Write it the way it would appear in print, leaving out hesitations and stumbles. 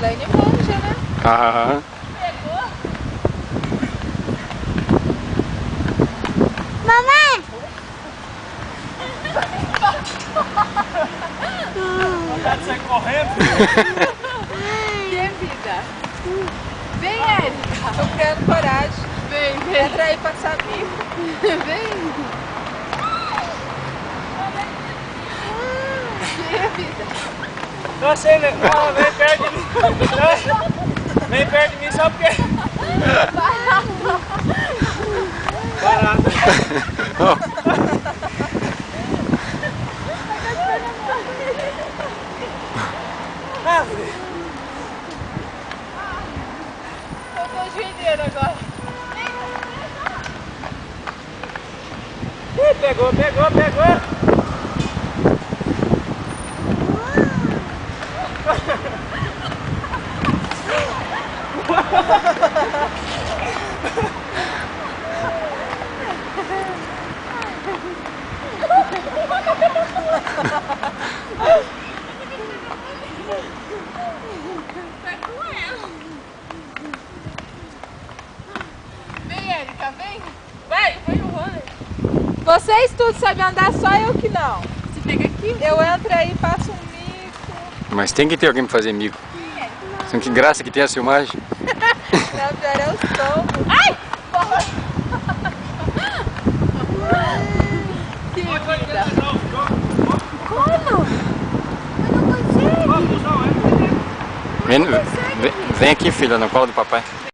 Elaine manja, né? Aham. Pegou. Mamãe! Vontade de sair correndo. Que vida. Vem, Érica. Tô criando coragem. Vem. Entra aí pra saber. Vem. Que vida. Não sei, né? Ah, vem perto de mim. Vem perto de mim só porque... Parada. Eu tô joelheiro agora. Pegou, pegou, pegou. Vem, Érica, vem. Vai o rolê. Vocês tudo sabem andar, só eu que não. Você pega aqui? Eu entro aí e passo um mico. Mas tem que ter alguém pra fazer mico. Senão que graça que tem a filmagem. Não, pior é os tombos. Ai! Que vida. Como? Eu não consigo. Vem aqui, filha, no colo do papai.